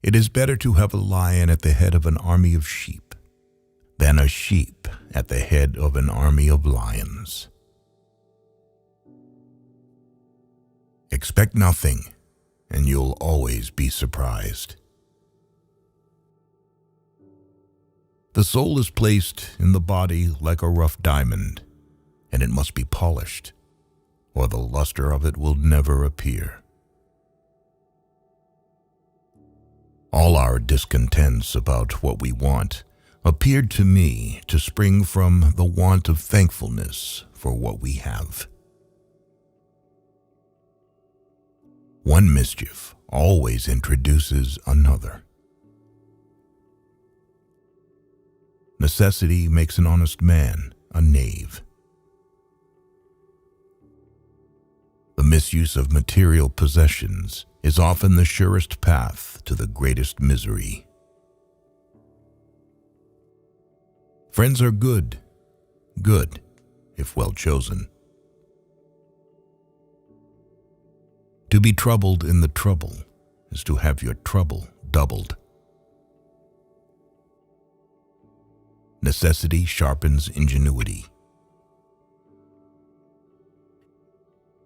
It is better to have a lion at the head of an army of sheep than a sheep at the head of an army of lions. Expect nothing, and you'll always be surprised. The soul is placed in the body like a rough diamond, and it must be polished, or the luster of it will never appear. All our discontents about what we want appeared to me to spring from the want of thankfulness for what we have. One mischief always introduces another. Necessity makes an honest man a knave. The misuse of material possessions is often the surest path to the greatest misery. Friends are good if well chosen. To be troubled in the trouble is to have your trouble doubled. Necessity sharpens ingenuity.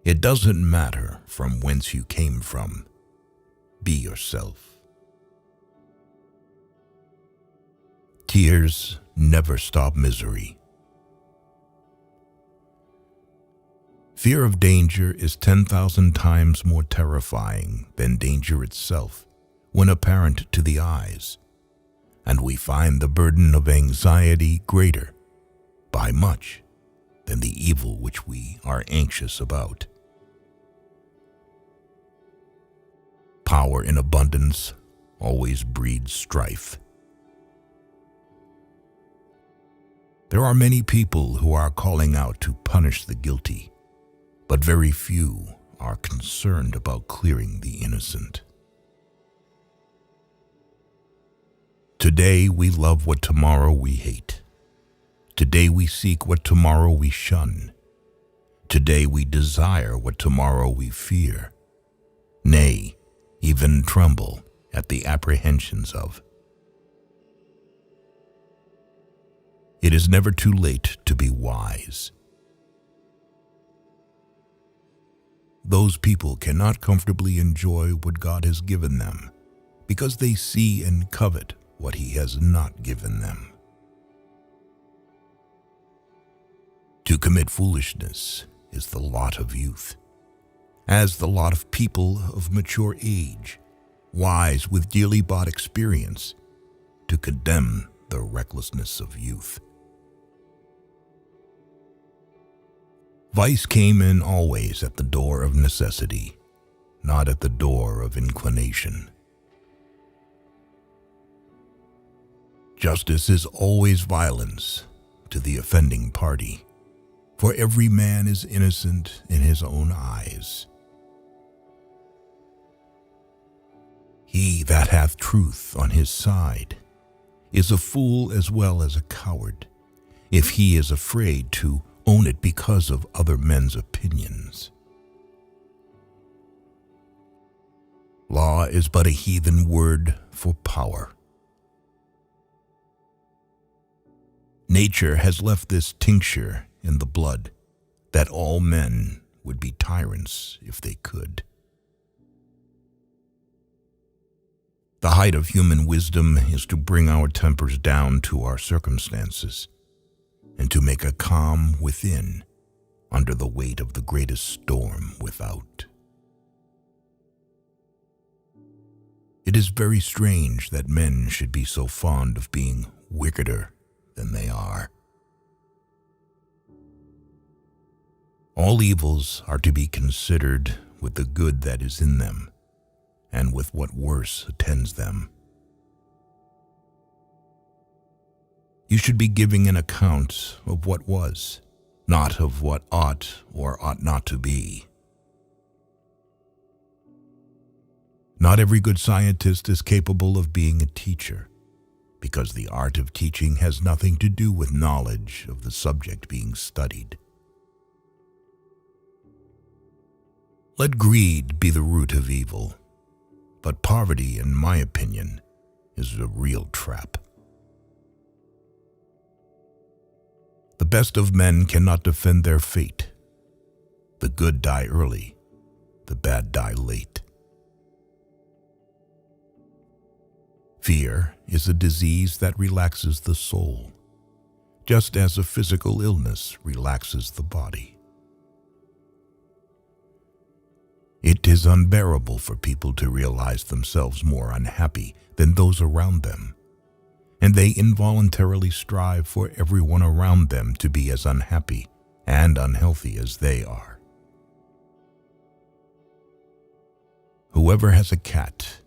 It doesn't matter from whence you came from. Be yourself. Tears never stop misery. Fear of danger is 10,000 times more terrifying than danger itself when apparent to the eyes, and we find the burden of anxiety greater, by much, than the evil which we are anxious about. Power in abundance always breeds strife. There are many people who are calling out to punish the guilty, but very few are concerned about clearing the innocent. Today we love what tomorrow we hate. Today we seek what tomorrow we shun. Today we desire what tomorrow we fear. Nay, even tremble at the apprehensions of. It is never too late to be wise. Those people cannot comfortably enjoy what God has given them because they see and covet what He has not given them. To commit foolishness is the lot of youth, as the lot of people of mature age, wise with dearly bought experience, to condemn the recklessness of youth. Vice came in always at the door of necessity, not at the door of inclination. Justice is always violence to the offending party, for every man is innocent in his own eyes. He that hath truth on his side is a fool as well as a coward, if he is afraid to own it because of other men's opinions. Law is but a heathen word for power. Nature has left this tincture in the blood, that all men would be tyrants if they could. The height of human wisdom is to bring our tempers down to our circumstances, and to make a calm within under the weight of the greatest storm without. It is very strange that men should be so fond of being wickeder than they are. All evils are to be considered with the good that is in them, and with what worse attends them. You should be giving an account of what was, not of what ought or ought not to be. Not every good scientist is capable of being a teacher, because the art of teaching has nothing to do with knowledge of the subject being studied. Let greed be the root of evil. But poverty, in my opinion, is a real trap. The best of men cannot defend their fate. The good die early, the bad die late. Fear is a disease that relaxes the soul, just as a physical illness relaxes the body. It is unbearable for people to realize themselves more unhappy than those around them, and they involuntarily strive for everyone around them to be as unhappy and unhealthy as they are. Whoever has a cat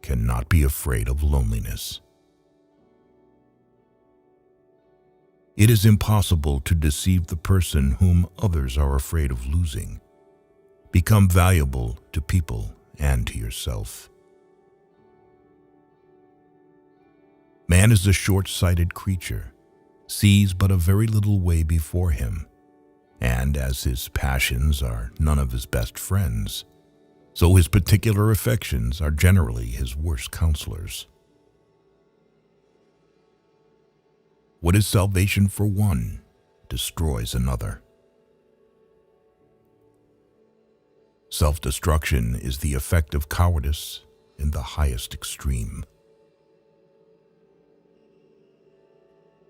cannot be afraid of loneliness. It is impossible to deceive the person whom others are afraid of losing. Become valuable to people and to yourself. Man is a short-sighted creature, sees but a very little way before him, and as his passions are none of his best friends, so his particular affections are generally his worst counselors. What is salvation for one destroys another. Self-destruction is the effect of cowardice in the highest extreme.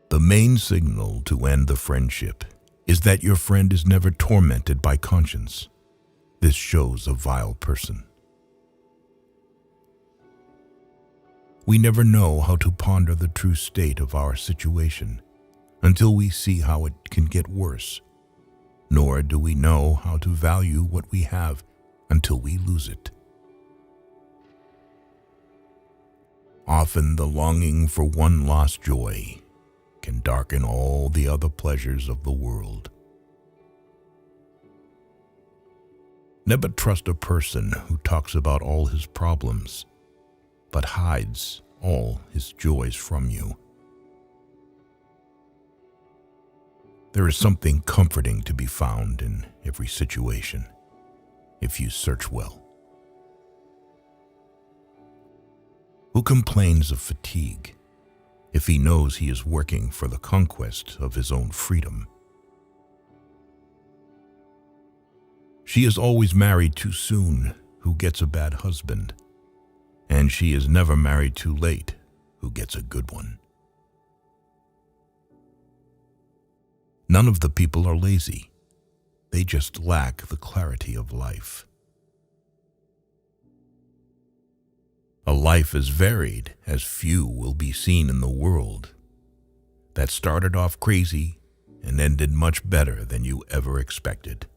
The main signal to end the friendship is that your friend is never tormented by conscience. This shows a vile person. We never know how to ponder the true state of our situation until we see how it can get worse, nor do we know how to value what we have until we lose it. Often the longing for one lost joy can darken all the other pleasures of the world. Never trust a person who talks about all his problems, but hides all his joys from you. There is something comforting to be found in every situation, if you search well. Who complains of fatigue if he knows he is working for the conquest of his own freedom? She is always married too soon, who gets a bad husband, and she is never married too late, who gets a good one. None of the people are lazy. They just lack the clarity of life. A life as varied as few will be seen in the world, that started off crazy and ended much better than you ever expected.